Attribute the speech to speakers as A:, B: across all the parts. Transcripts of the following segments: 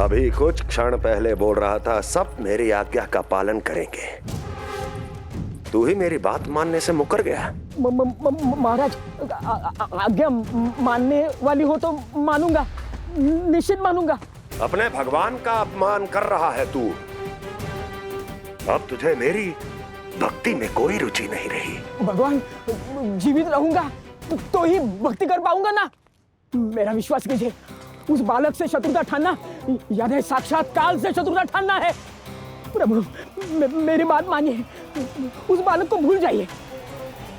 A: अभी कुछ क्षण पहले बोल रहा था सब मेरी आज्ञा का पालन करेंगे। तू ही मेरी बात मानने से मुकर गया।
B: महाराज, आज्ञा मानने वाली हो तो मानूंगा, निश्चित मानूंगा।
A: अपने भगवान का अपमान कर रहा है तू। अब तुझे मेरी भक्ति में कोई रुचि नहीं रही।
B: भगवान, जीवित रहूंगा तो ही भक्ति कर पाऊंगा ना। मेरा विश्वास कीजिए, उस बालक से शत्रुता ठानना याद है, साक्षात काल से शत्रुता ठानना है। प्रभु, मेरी बात मानिए, उस बालक को भूल जाइए,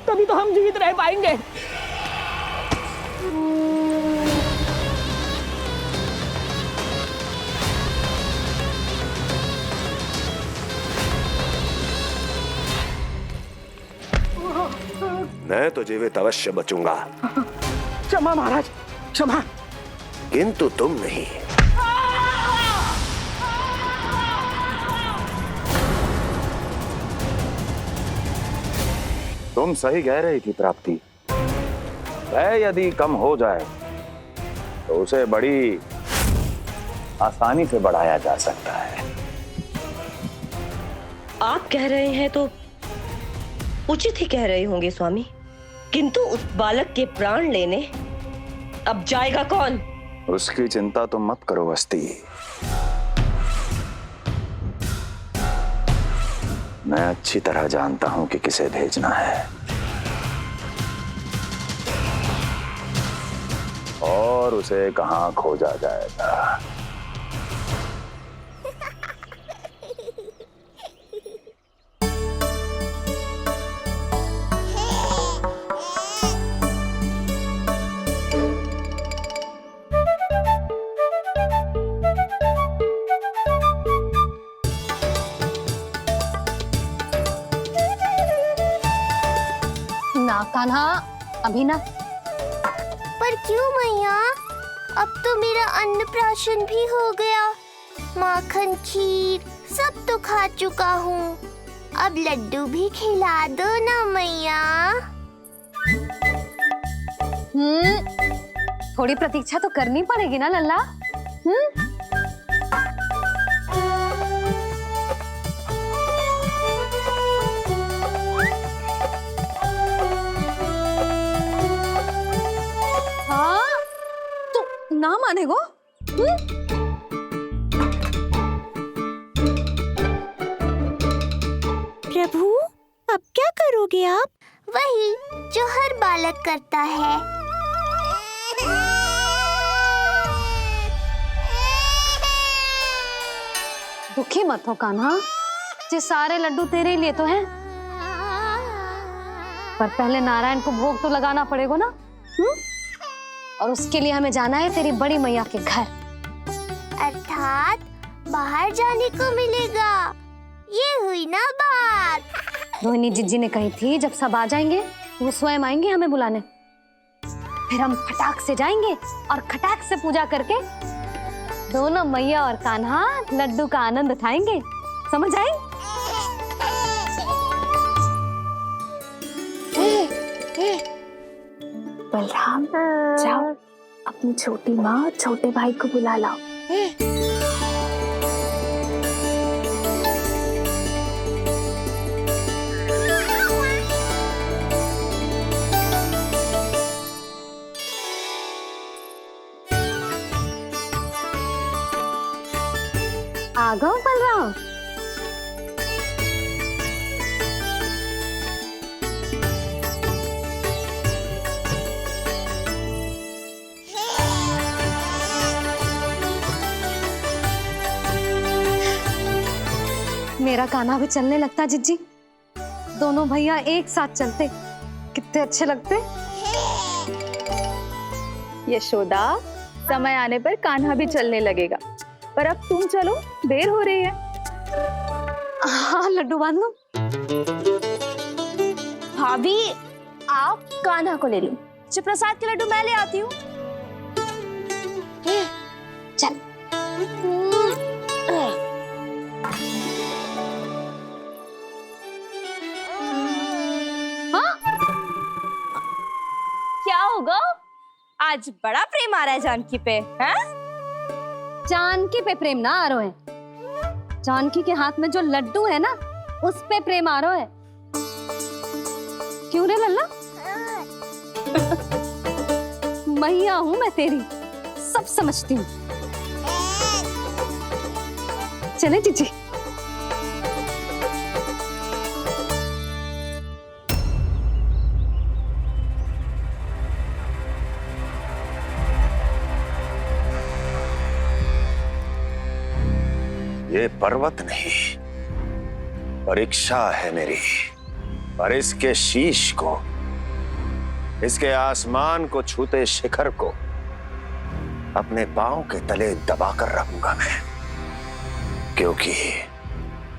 B: तभी तो हम जीवित रह पाएंगे।
A: मैं तो जीवित अवश्य बचूंगा।
B: क्षमा महाराज, क्षमा।
A: किंतु तुम नहीं।
C: तुम सही कह रही थी प्राप्ति। भय यदि कम हो जाए तो उसे बड़ी आसानी से बढ़ाया जा सकता है।
D: आप कह रहे हैं तो उचित ही कह रहे होंगे स्वामी, किंतु उस बालक के प्राण लेने अब जाएगा कौन?
C: उसकी चिंता तो मत करो वस्ती। मैं अच्छी तरह जानता हूं कि किसे भेजना है और उसे कहां खोजा जाएगा।
E: कान्हा, अभी ना।
F: पर क्यों मैया? अब तो मेरा अन्नप्राशन भी हो गया, माखन खीर सब तो खा चुका हूँ। अब लड्डू भी खिला दो ना मैया।
E: थोड़ी प्रतीक्षा तो करनी पड़ेगी ना लल्ला। ना मानेगो?
F: प्रभु, अब क्या करोगे आप? वही जो हर बालक करता है।
E: दुखी मत हो कान्हा, ये सारे लड्डू तेरे लिए तो हैं। पर पहले नारायण को भोग तो लगाना पड़ेगा ना। और उसके लिए हमें जाना है तेरी बड़ी मैया के घर।
F: अर्थात बाहर जाने को मिलेगा, ये हुई ना बात।
E: रोहिणी जिज्जी ने कही थी जब सब आ जाएंगे वो स्वयं आएंगे हमें बुलाने। फिर हम फटाक से जाएंगे और खटाक से पूजा करके दोनों मैया और कान्हा लड्डू का आनंद उठाएंगे। समझ आई?
G: बलराम, जाओ अपनी छोटी माँ और छोटे भाई को बुला लाओ।
E: आ गओ बलराम। मेरा कान्हा भी चलने लगता जिज्जी। दोनों भैया एक साथ चलते कितने अच्छे लगते।
G: यशोदा, समय आने पर कान्हा भी चलने लगेगा, पर अब तुम चलो, देर हो रही है।
E: हाँ, लड्डू बांध लो।
G: भाभी, आप कान्हा को ले लो, प्रसाद के लड्डू मैं ले आती हूँ।
E: चल।
G: क्या होगा? आज बड़ा प्रेम आ रहा है जानकी पे, हैं?
E: जानकी पे प्रेम ना आरो है। जानकी के हाथ में जो लड्डू है ना, उस पे प्रेम आरो है। क्यों रे लल्ला? मैया हूं मैं तेरी, सब समझती हूँ। चले जीजी।
A: ये पर्वत नहीं, परीक्षा है मेरी। और इसके शीश को, इसके आसमान को छूते शिखर को अपने पांव के तले दबाकर रखूंगा मैं, क्योंकि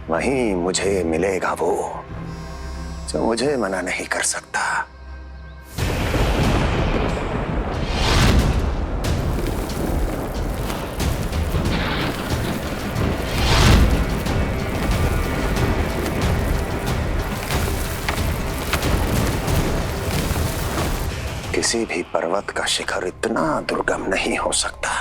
A: वहीं मुझे मिलेगा वो जो मुझे मना नहीं कर सकता। किसी भी पर्वत का शिखर इतना दुर्गम नहीं हो सकता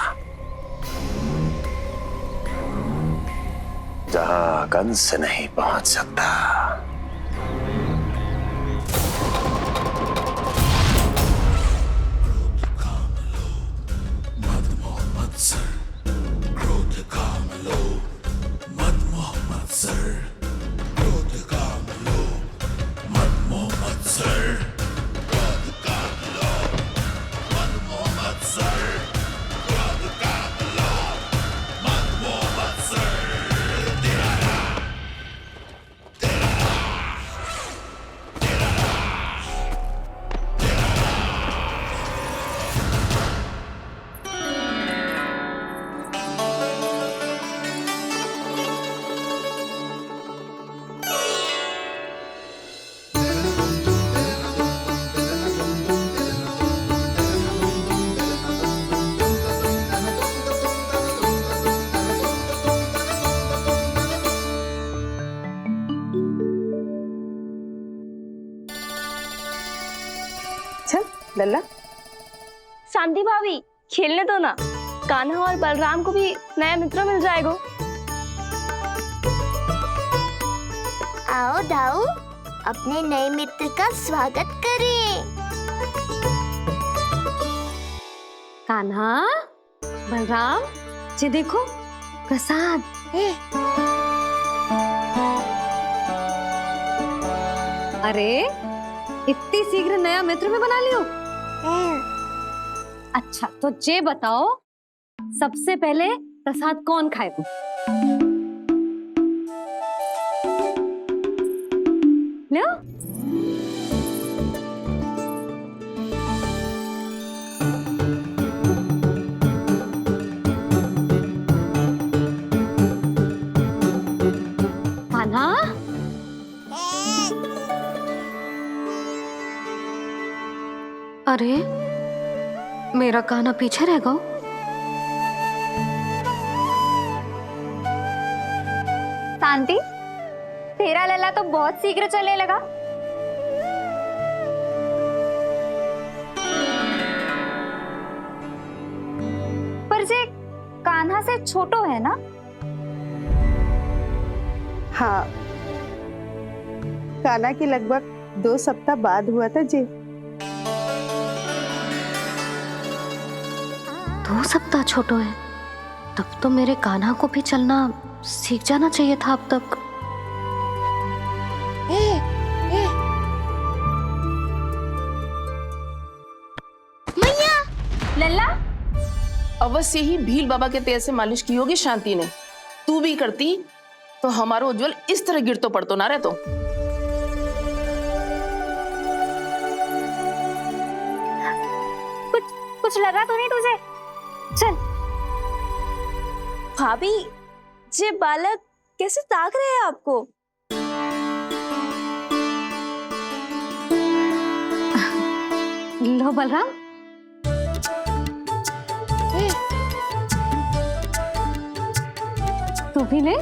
A: जहां कंस नहीं पहुंच सकता।
G: चल लल्ला।
D: शांति भाभी, खेलने दो ना। कान्हा और बलराम को भी नया मित्र मिल जाएगा।
F: आओ दाऊ, अपने नए मित्र का स्वागत करें।
E: कान्हा, बलराम, ये देखो प्रसाद। अरे इतनी शीघ्र नया मित्र में बना लियो? अच्छा तो ये बताओ, सबसे पहले प्रसाद कौन खाएगा? लो। कान्हा, अरे मेरा कान्हा पीछे रह गया।
G: शांति, तेरा लल्ला तो बहुत शीघ्र चलने लगा। पर जे कान्हा से छोटो है ना?
H: हाँ, कान्हा की लगभग 2 सप्ताह बाद हुआ था जी।
E: 2 सप्ताह छोटो है, तब तो मेरे कान्हा को भी चलना सीख जाना चाहिए था अब तक।
G: लल्ला,
I: अवश्य ही भील बाबा के तेल से मालिश की होगी शांति ने। तू भी करती तो हमारा उज्जवल इस तरह गिर तो पड़तो ना रहतो।
G: कुछ लगा तो नहीं तुझे? चल।
D: भाभी, ये बालक कैसे ताक रहे हैं आपको?
E: लो बलराम। तू भी ले।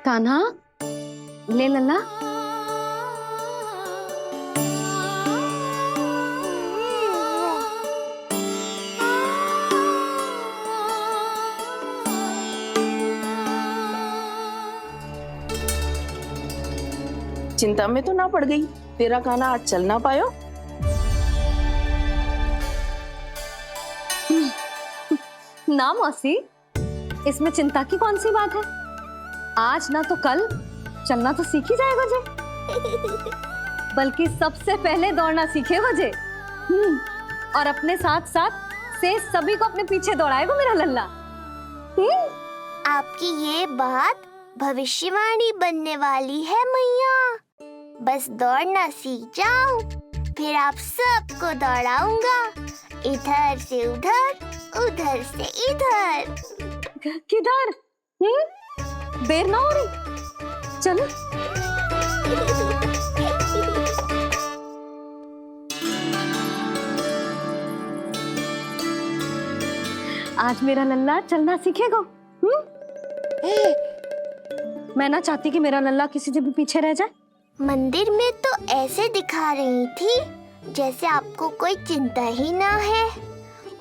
E: कान्हा, ले लल्ला।
I: चिंता में तो ना पड़ गई, तेरा कान्हा आज चल ना पायो।
E: ना मौसी, इसमें चिंता की कौन सी बात है? आज ना तो कल चलना तो सीख ही जाएगा जे। बल्कि सबसे पहले दौड़ना सीखेगा जे। और अपने साथ साथ से सभी को अपने पीछे दौड़ाएगा मेरा लल्ला।
F: आपकी ये बात भविष्यवाणी बनने वाली है मैया। बस दौड़ना सीख जाऊं, फिर आप सबको दौड़ाऊंगा, इधर से उधर, उधर से इधर।
E: किधर? देर ना हो रही, चलो। आज मेरा लल्ला चलना सीखेगा। मैं ना चाहती कि मेरा लल्ला किसी से भी पीछे रह जाए।
F: मंदिर में तो ऐसे दिखा रही थी जैसे आपको कोई चिंता ही ना है,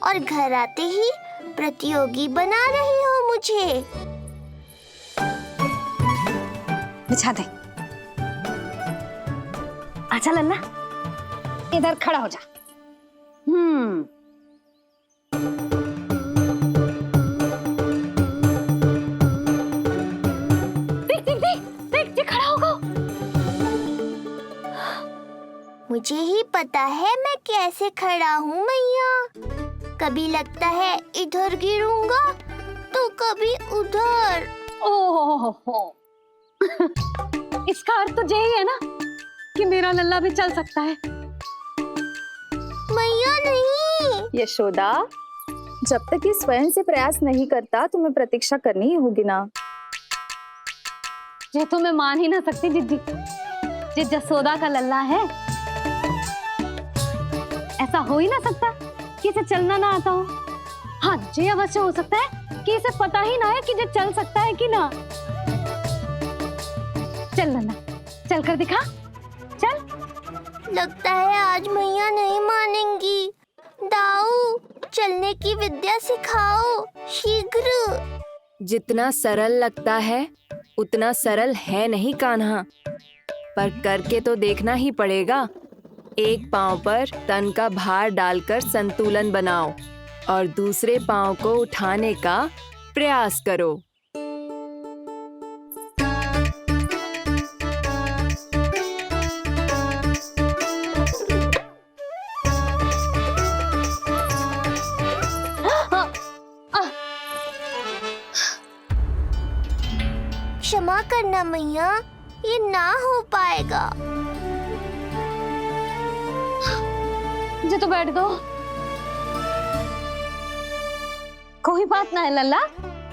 F: और घर आते ही प्रतियोगी बना रही हो मुझे।
E: बिछा दे। आजा लल्ला, इधर खड़ा हो जा। देख खड़ा होगा।
F: मुझे ही पता है मैं कैसे खड़ा हूँ मैया। कभी लगता है इधर गिरूंगा तो कभी उधर।
E: ओह, इसका अर्थ तो यही है ना कि मेरा लल्ला भी चल सकता है।
F: मैया नहीं।
G: यशोदा, जब तक ये स्वयं से प्रयास नहीं करता तुम्हें प्रतीक्षा करनी ही होगी ना।
E: ये तो मैं मान ही ना सकती जिद्दी, ये जसोदा का लल्ला है। ऐसा हो ही ना सकता कि इसे चलना ना आता हो। हाँ, ये अवश्य हो सकता है कि इसे पता ही ना है कि ये चल सकता है कि ना। चल लल्ला, चल कर दिखा, चल।
F: लगता है आज मैया नहीं मानेंगी। दाऊ, चलने की विद्या सिखाओ शीघ्र।
J: जितना सरल लगता है उतना सरल है नहीं कान्हा, पर करके तो देखना ही पड़ेगा। एक पांव पर तन का भार डालकर संतुलन बनाओ और दूसरे पांव को उठाने का प्रयास करो।
F: क्षमा करना मैया, ये ना हो पाएगा।
E: जी तो बैठ गो। कोई बात ना है लल्ला,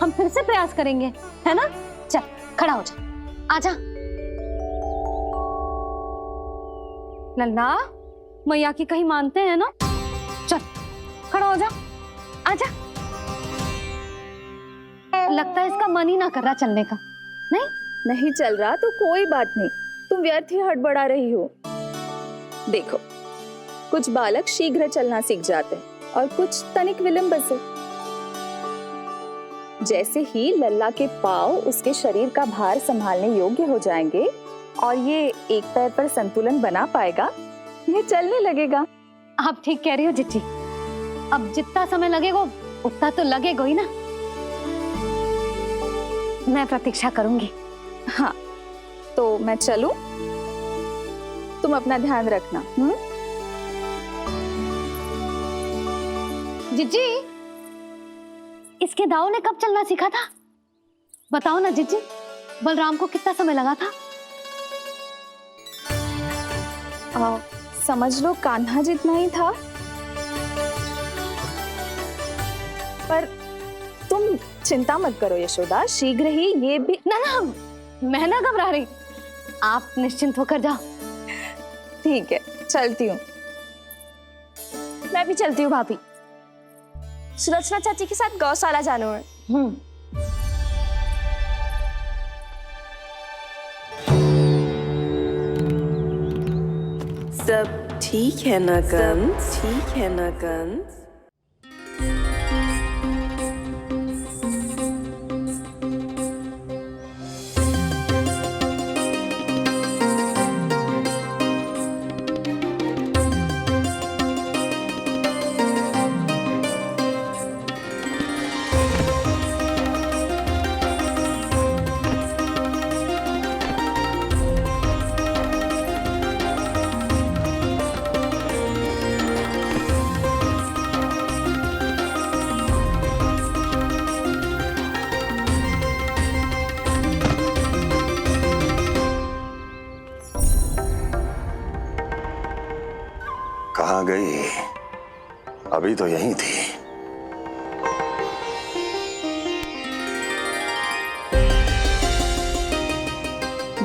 E: हम फिर से प्रयास करेंगे, है ना? चल खड़ा हो जा, आजा। लल्ला, मैया की कहीं मानते हैं ना? चल खड़ा हो जा, आजा। लगता है इसका मन ही ना कर रहा चलने का।
G: नहीं चल रहा तो कोई बात नहीं, तुम व्यर्थ ही हड़बड़ा रही हो। देखो, कुछ बालक शीघ्र चलना सीख जाते हैं और कुछ तनिक विलंब से। जैसे ही लल्ला के पांव उसके शरीर का भार संभालने योग्य हो जाएंगे और ये एक पैर पर संतुलन बना पाएगा, ये चलने लगेगा।
E: आप ठीक कह रही हो जिज्जी। अब जितना समय लगेगा उतना तो लगेगा ही ना। मैं प्रतीक्षा करूंगी।
G: हाँ, तो मैं चलूं? तुम अपना ध्यान रखना।
E: जिज्जी, इसके दाऊ ने कब चलना सीखा था? बताओ ना जिज्जी, बलराम को कितना समय लगा था?
G: समझ लो कान्हा जितना ही था। पर तुम चिंता मत करो यशोदा, शीघ्र ही ये भी।
E: ना, मैं ना घबरा रही, आप निश्चिंत होकर जाओ।
G: ठीक है, चलती हूँ। मैं भी चलती हूँ भाभी। सुरचना चाची के साथ गौशाला जाना है।
K: सब ठीक है ना कंस? ठीक है ना कंस?
A: कहाँ गई? अभी तो यहीं थी।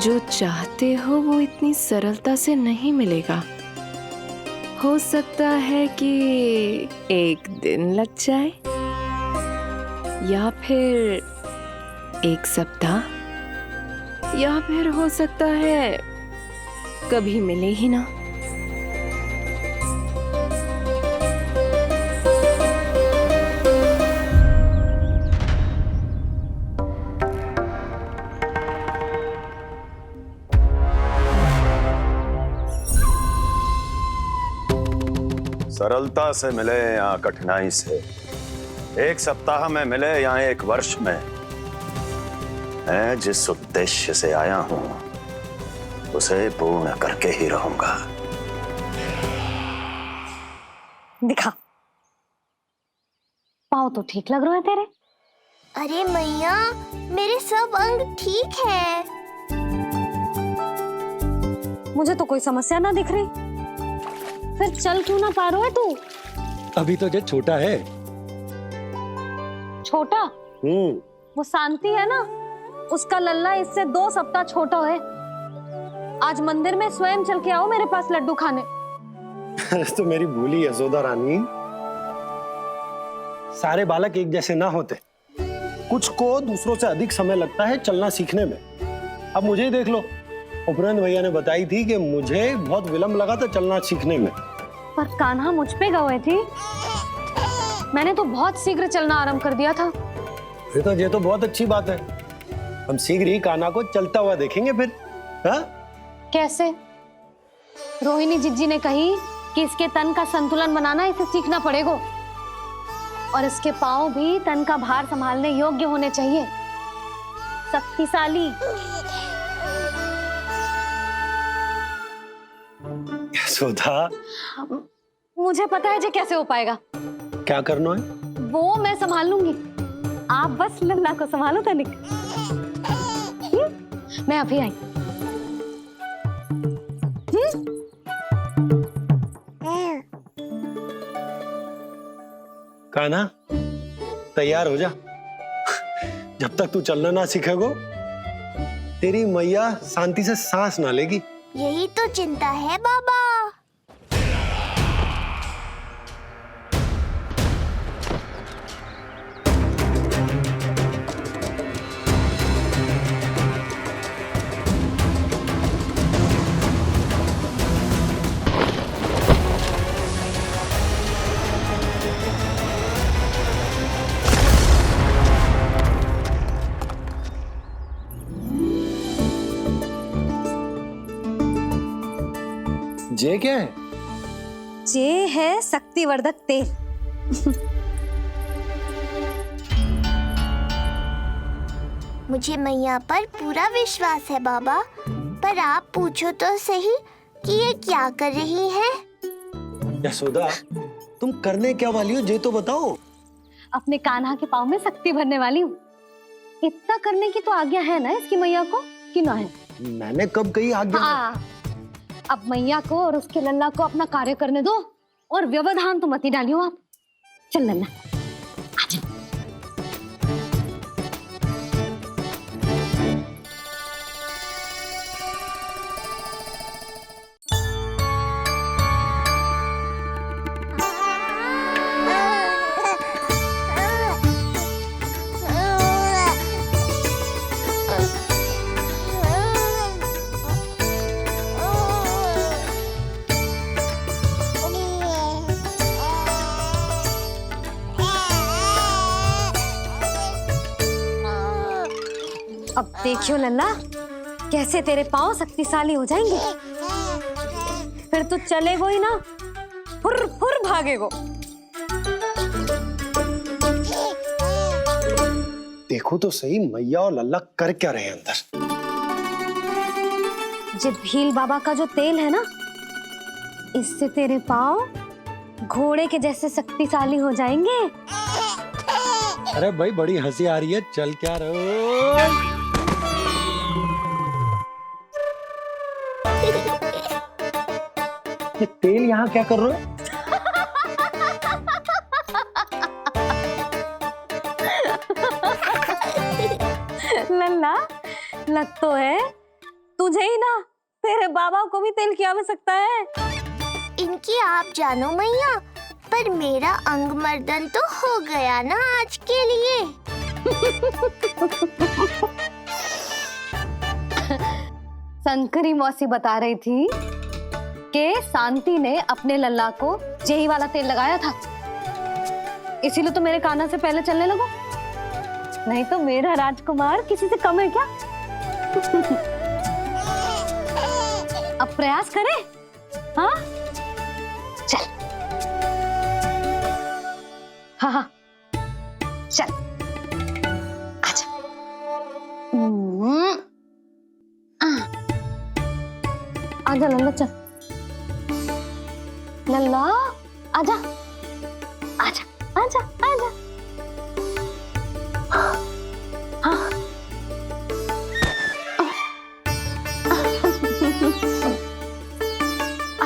J: जो चाहते हो वो इतनी सरलता से नहीं मिलेगा। हो सकता है कि एक दिन लग जाए या फिर एक सप्ताह, या फिर हो सकता है कभी मिले ही ना।
A: सरलता से मिले या कठिनाई से, एक सप्ताह में मिले या एक वर्ष में, मैं जिस उद्देश्य से आया हूं उसे पूर्ण करके ही रहूंगा।
E: दिखा, पाँव तो ठीक लग रहे हैं तेरे।
F: अरे मैया, मेरे सब अंग ठीक है।
E: मुझे तो कोई समस्या ना दिख रही। फिर चल क्यों ना पा रहा है तू?
L: अभी तो जो छोटा है।
E: छोटा? वो शांति है ना, उसका लल्ला इससे 2 सप्ताह छोटा है। आज मंदिर में स्वयं चल के आओ मेरे पास लड्डू खाने।
L: तो मेरी भूली यशोदा रानी, सारे बालक एक जैसे ना होते। कुछ को दूसरों से अधिक समय लगता है चलना सीखने में। अब मुझे ही देख लो, उपरांत भैया ने बताई थी कि मुझे बहुत विलंब लगा था चलना सीखने में।
E: पर कान्हा मुझ पे गए थी। मैंने तो बहुत शीघ्र चलना आरंभ कर दिया था।
L: ये तो बहुत अच्छी बात है। हम शीघ्र ही कान्हा को चलता हुआ देखेंगे फिर। हाँ?
E: कैसे? रोहिणी जिज्जी ने कही कि इसके तन का संतुलन बनाना इसे सीखना पड़ेगा, और इसके पांव भी तन का भार संभालने योग्य होने चाहिए। शक्तिशाली।
L: यशोदा,
E: मुझे पता है जी कैसे हो पाएगा।
L: क्या करना है?
E: वो मैं संभाल लूंगी। आप बस लल्ला को संभालो तनिक। मैं अभी आई।
L: कान्हा, तैयार हो जा। जब तक तू चलना ना सीखेगो, तेरी मैया शांति से सांस ना लेगी।
F: यही तो चिंता है बाबा।
L: जे क्या है?
E: जे है शक्तिवर्धक तेल।
F: मुझे मैया पर पूरा विश्वास है बाबा, पर आप पूछो तो सही कि ये क्या कर रही है।
L: यशोदा, तुम करने क्या वाली हो ये तो बताओ।
E: अपने कान्हा के पाँव में शक्ति भरने वाली हूँ। इतना करने की तो आज्ञा है ना इसकी मैया को, कि ना है?
L: मैंने कब कही आज्ञा?
E: अब मैया को और उसके लल्ला को अपना कार्य करने दो, और व्यवधान तो मत ही डालियो आप। चल लल्ला, आजा। अब देखियो लल्ला, कैसे तेरे पांव शक्तिशाली हो जाएंगे। फिर तू चलेगो ही ना, फुर फुर भागेगो।
L: देखो तो सही, मैया और लल्ला कर क्या रहे हैं अंदर।
E: ये भील बाबा का जो तेल है ना, इससे तेरे पांव घोड़े के जैसे शक्तिशाली हो जाएंगे।
L: अरे भाई, बड़ी हंसी आ रही है, चल क्या रहो। ये तेल यहाँ क्या कर रहे हो?
E: लल्ला, लग तो है तुझे ही ना, तेरे बाबा को भी तेल की आवश्यकता है।
F: इनकी आप जानो मैया, पर मेरा अंग मर्दन तो हो गया ना आज के लिए।
E: शंकरी मौसी बता रही थी कि शांति ने अपने लल्ला को यही वाला तेल लगाया था, इसीलिए तो मेरे कान्हा से पहले चलने लगो, नहीं तो मेरा राजकुमार किसी से कम है क्या? अब प्रयास करे। हाँ चल, हाँ हाँ चल, आजा। आजा लल्ला, चल लल्ला, आजा आजा आजा आजा। हाँ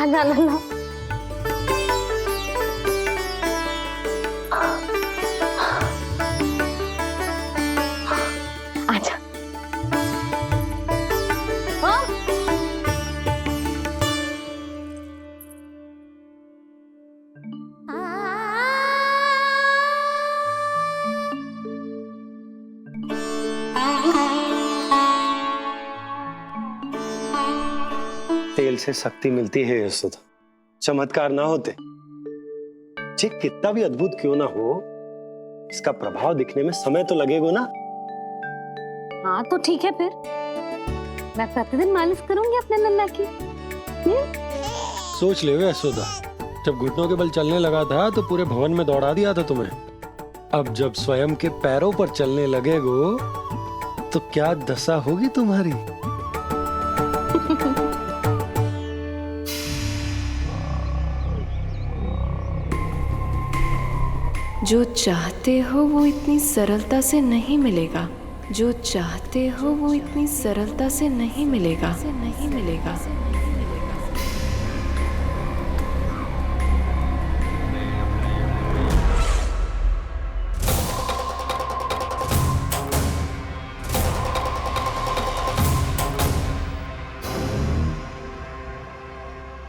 E: आजा लल्ला। आजा। हाँ
L: तेल से शक्ति मिलती है यशोदा, चमत्कार ना होते, जे कितना भी अद्भुत क्यों ना हो, इसका प्रभाव दिखने में समय तो लगेगा ना।
E: हाँ तो ठीक है, फिर मैं प्रतिदिन मालिश करूंगी अपने लल्ला की।
L: सोच ले यशोदा, जब घुटनों के बल चलने लगा था तो पूरे भवन में दौड़ा दिया था तुम्हें। अब जब स्वयं के पैरों पर चलने लगेगो तो क्या दशा होगी तुम्हारी।
J: जो चाहते हो वो इतनी सरलता से नहीं मिलेगा, जो चाहते हो वो इतनी सरलता से नहीं मिलेगा, नहीं मिलेगा।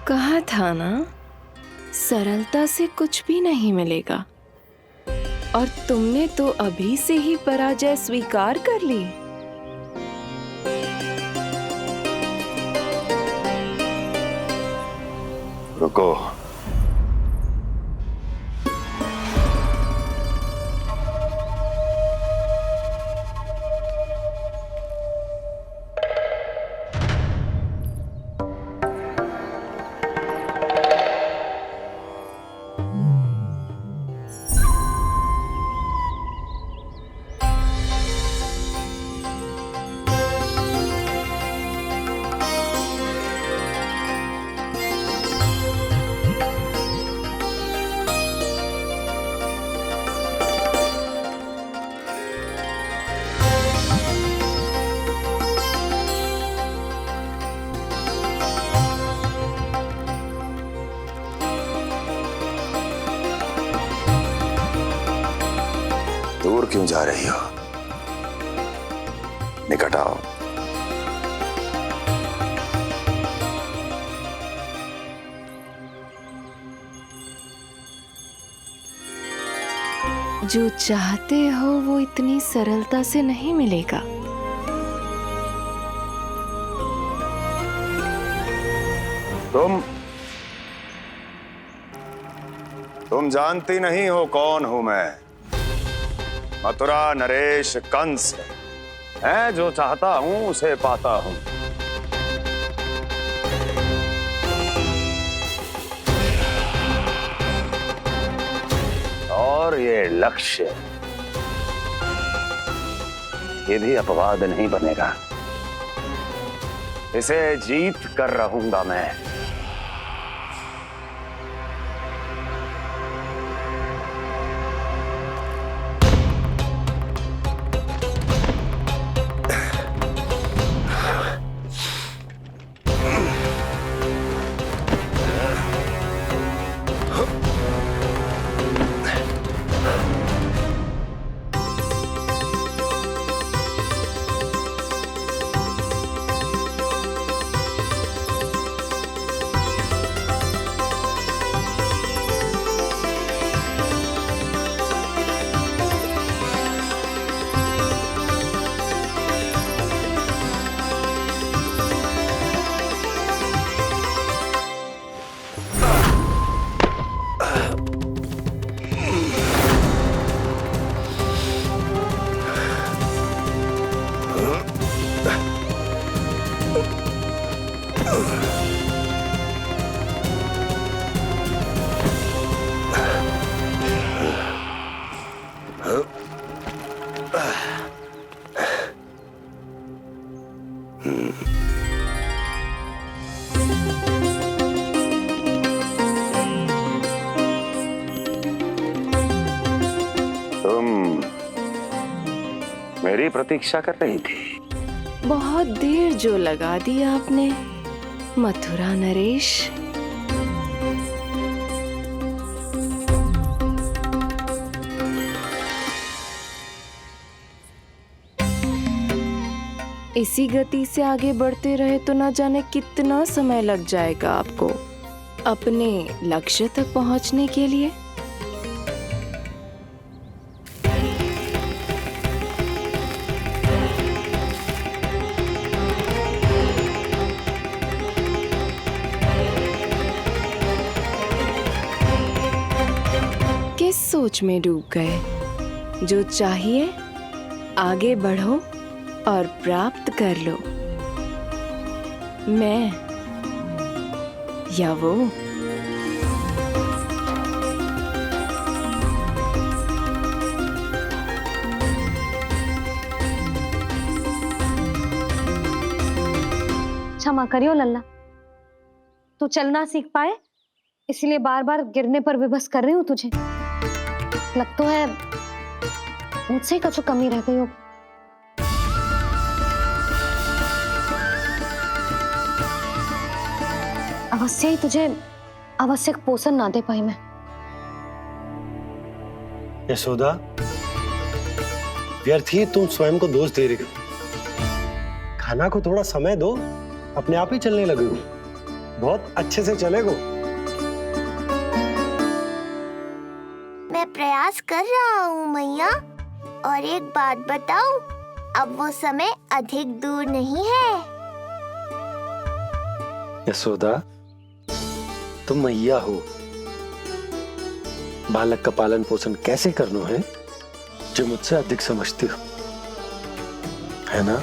J: कहा था ना, सरलता से कुछ भी नहीं मिलेगा, और तुमने तो अभी से ही पराजय स्वीकार कर ली।
A: रुको, दूर क्यों जा रही हो? निकट आओ।
J: जो चाहते हो वो इतनी सरलता से नहीं मिलेगा।
A: तुम जानती नहीं हो कौन हूं मैं। मथुरा नरेश कंस है, जो चाहता हूं उसे पाता हूं। और ये लक्ष्य, ये भी अपवाद नहीं बनेगा। इसे जीत कर रहूंगा मैं। तुम मेरी प्रतीक्षा कर रही थी?
J: बहुत देर जो लगा दी आपने मथुरा नरेश। इसी गति से आगे बढ़ते रहे तो न जाने कितना समय लग जाएगा आपको अपने लक्ष्य तक पहुंचने के लिए। किस सोच में डूब गए? जो चाहिए आगे बढ़ो और प्राप्त कर लो। मैं या वो?
E: क्षमा करियो लल्ला, तू चलना सीख पाए इसलिए बार बार गिरने पर विवश कर रही हूँ तुझे। लगता है मुझसे कछु कमी रह गई हो। अवश्य ही तुझे आवश्यक पोषण ना दे पाई मैं।
L: यशोदा, व्यर्थ ही तुम स्वयं को दोष दे रही हो। खाना को थोड़ा समय दो, अपने आप ही चलने लगेगो, बहुत अच्छे से चलेगो।
F: मैं प्रयास कर रहा हूँ मैया। और एक बात बताऊं, अब वो समय अधिक दूर नहीं है।
L: यशोदा, तुम मैया हो, बालक का पालन पोषण कैसे करना है जो मुझसे अधिक समझती हो, है ना?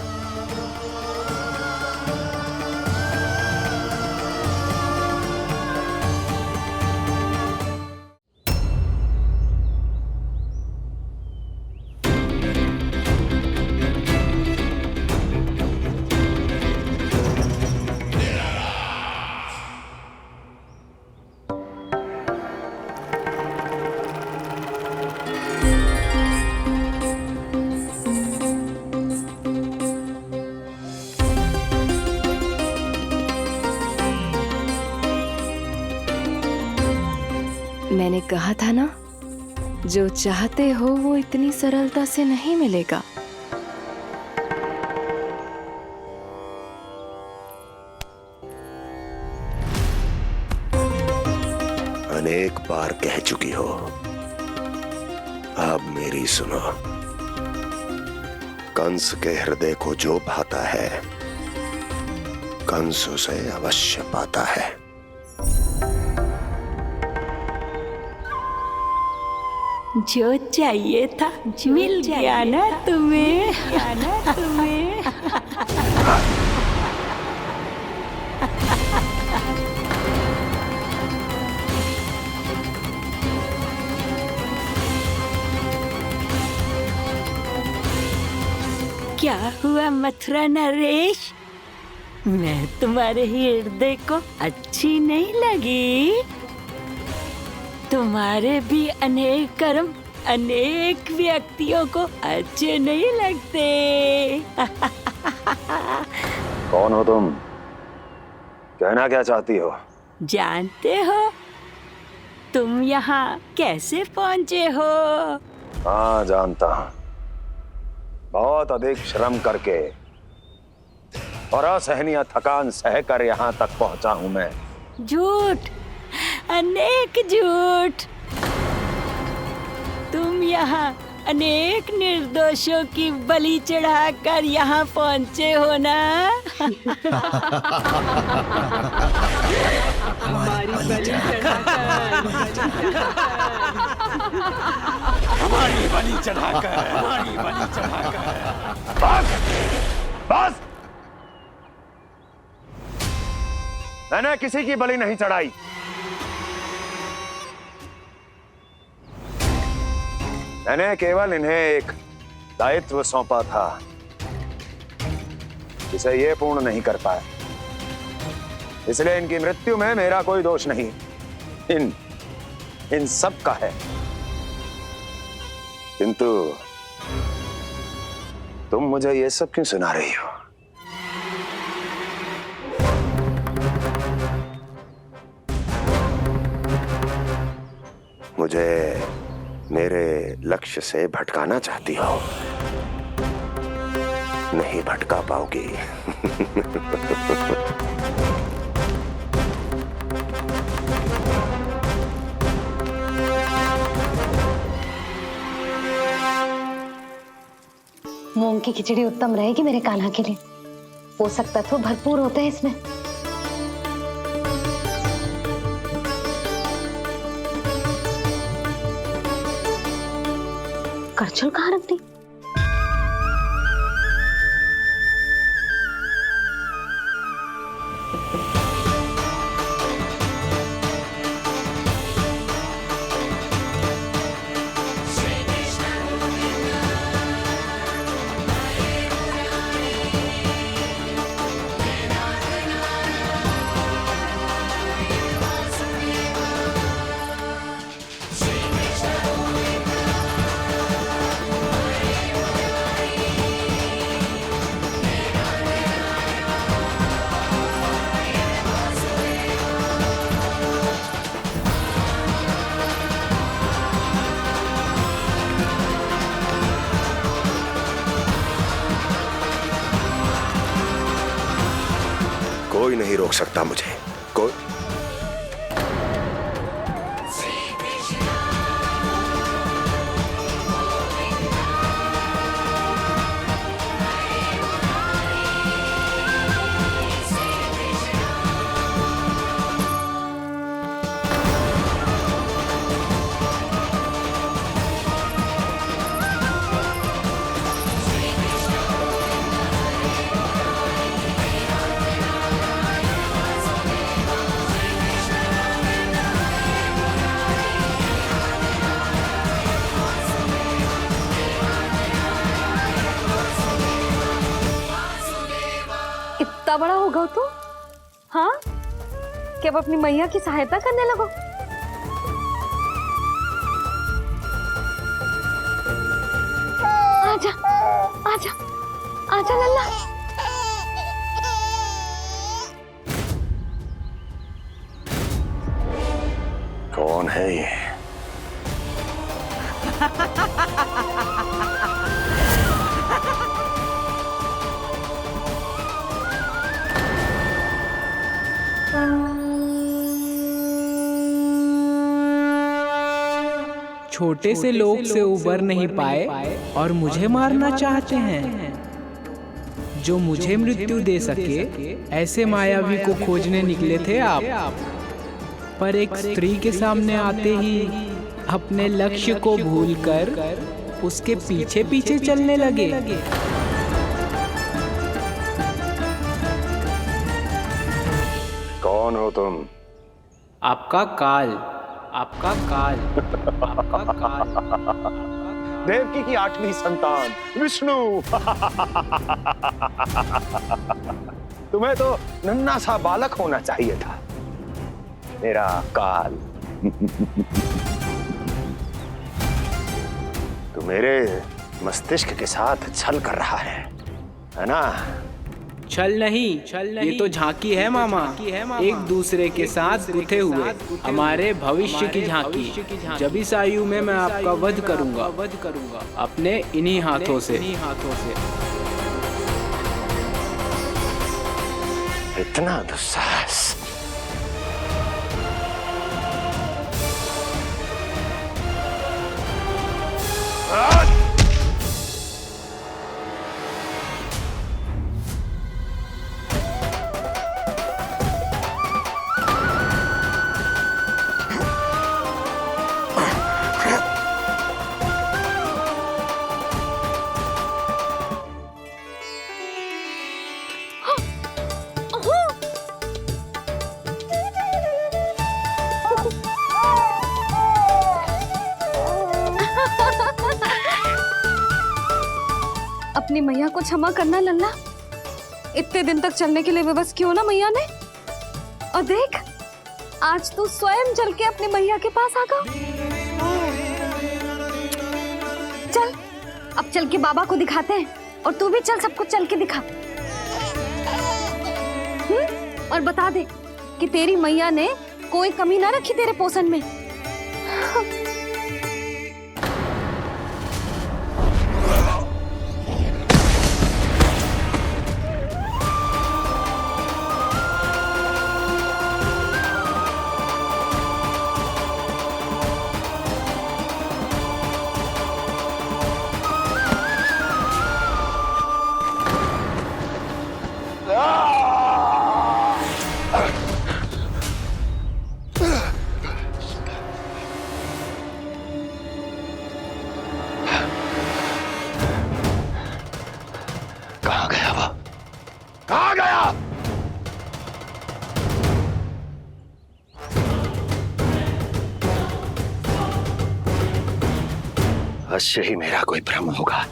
J: मैंने कहा था ना, जो चाहते हो वो इतनी सरलता से नहीं मिलेगा।
A: अनेक बार कह चुकी हो, अब मेरी सुनो। कंस के हृदय को जो भाता है, कंस उसे अवश्य पाता है।
M: जो चाहिए था मिल गया ना तुम्हें। क्या हुआ मथुरा नरेश, मैं तुम्हारे हृदय को अच्छी नहीं लगी? तुम्हारे भी अनेक कर्म अनेक व्यक्तियों को अच्छे नहीं लगते।
A: कौन हो तुम? कहना क्या चाहती हो?
M: जानते हो तुम यहाँ कैसे पहुँचे हो?
A: हाँ, जानता हूँ। बहुत अधिक श्रम करके और असहनीय थकान सहकर यहाँ तक पहुँचा हूँ मैं।
M: झूठ, अनेक झूठ। तुम यहाँ अनेक निर्दोषों की बलि चढ़ाकर यहाँ पहुँचे हो ना?
B: हमारी बलि चढ़ाकर,
A: हमारी बलि चढ़ाकर। बस! मैंने किसी की बलि नहीं चढ़ाई। मैंने केवल इन्हें एक दायित्व सौंपा था जिसे ये पूर्ण नहीं कर पाए, इसलिए इनकी मृत्यु में मेरा कोई दोष नहीं, इन सब का है। किंतु तुम मुझे ये सब क्यों सुना रही हो? मुझे मेरे लक्ष्य से भटकाना चाहती हो? नहीं भटका पाओगी।
E: मूंग की खिचड़ी उत्तम रहेगी मेरे कान्हा के लिए। पोषक तत्व भरपूर होते हैं इसमें। करछुल कहाँ रख दी?
A: कोई नहीं रोक सकता मुझे। कोई
E: इतना बड़ा हो गया तू? हाँ, कि अब अपनी मैया की सहायता करने लगो। आजा, आजा, आजा लल्ला।
A: कौन है ये?
B: छोटे से लोग से उबर नहीं पाए और मुझे मारना चाहते हैं। जो मुझे मृत्यु दे सके ऐसे मायावी को खोजने निकले थे आप, पर एक स्त्री के सामने आते ही अपने लक्ष्य को भूलकर उसके पीछे पीछे चलने लगे।
A: कौन हो तुम?
B: आपका काल, आपका काल, आपका काल।
A: देवकी की 8वीं संतान विष्णु। तुम्हें तो नन्हा सा बालक होना चाहिए था। मेरा काल। तू मेरे मस्तिष्क के साथ छल कर रहा है ना?
B: छल नहीं, ये तो झांकी है मामा। एक दूसरे के साथ गुथे हुए हमारे भविष्य की झांकी। जब इस आयु में मैं आपका वध करूंगा अपने इन्हीं हाथों से।
A: इतना दुस्साहस!
E: अपनी मैया को क्षमा करना लल्ला। इतने दिन तक चलने के लिए विवश क्यों ना मैया ने। और देख, आज तू स्वयं चल के अपनी मैया के पास आ गया। चल अब चल के बाबा को दिखाते हैं, और तू भी चल, सबको चल के दिखा। और बता दे कि तेरी मैया ने कोई कमी ना रखी तेरे पोषण में।
A: कहाँ गया वो? कहाँ गया? अवश्य ही मेरा कोई भ्रम होगा।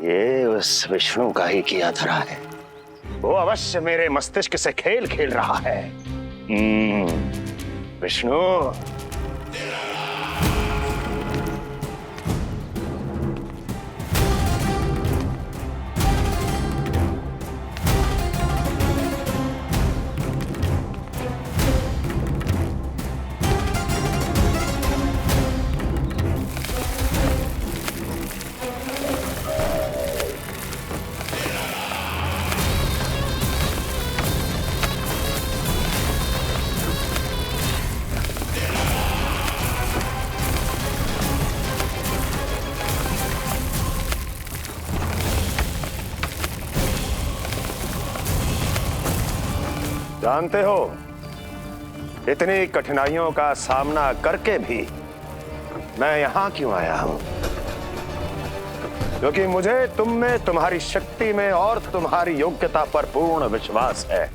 A: ये उस विष्णु का ही किया धरा है। वो अवश्य मेरे मस्तिष्क से खेल खेल रहा है। विष्णु, जानते हो इतनी कठिनाइयों का सामना करके भी मैं यहां क्यों आया हूं? क्योंकि मुझे तुम में, तुम्हारी शक्ति में और तुम्हारी योग्यता पर पूर्ण विश्वास है।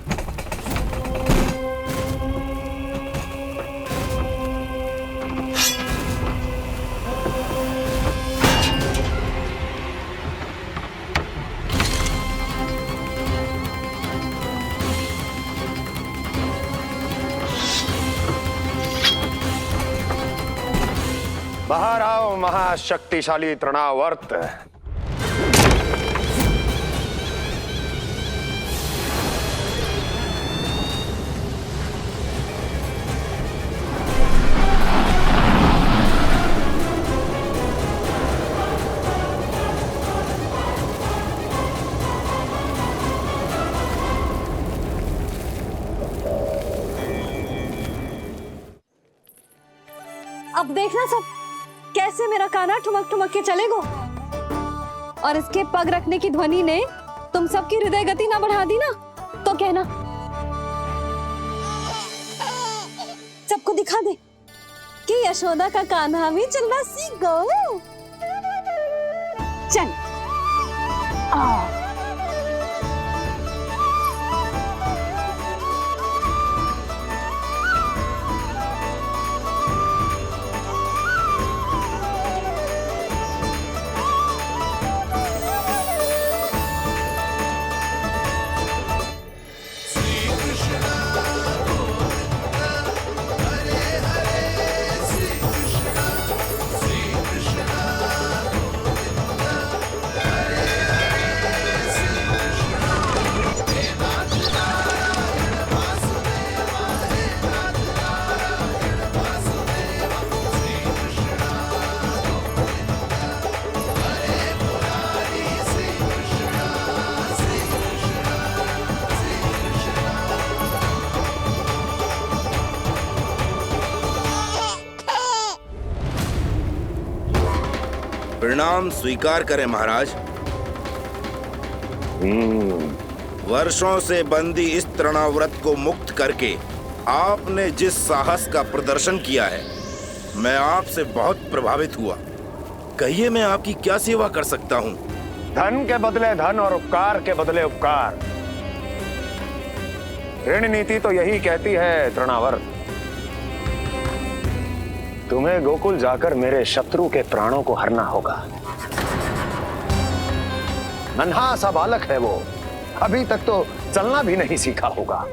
A: बाहर आओ महाशक्तिशाली तृणावर्त।
E: अब देखना सब कैसे मेरा कान्हा ठुमक ठुमक के चलेगो, और इसके पग रखने की ध्वनि ने तुम सबकी हृदय गति ना बढ़ा दी ना, तो कहना। सबको दिखा दे कि यशोदा का कान्हा भी चलना सीख गो। चल
N: परिणाम स्वीकार करें महाराज। वर्षों से बंदी इस तृणाव्रत को मुक्त करके आपने जिस साहस का प्रदर्शन किया है, मैं आपसे बहुत प्रभावित हुआ। कहिए मैं आपकी क्या सेवा कर सकता हूँ?
A: धन के बदले धन और उपकार के बदले उपकार, ऋण नीति तो यही कहती है तृणावर्त। तुम्हें गोकुल जाकर मेरे शत्रु के प्राणों को हरना होगा। नन्हा सा बालक है वो, अभी तक तो चलना भी नहीं सीखा होगा।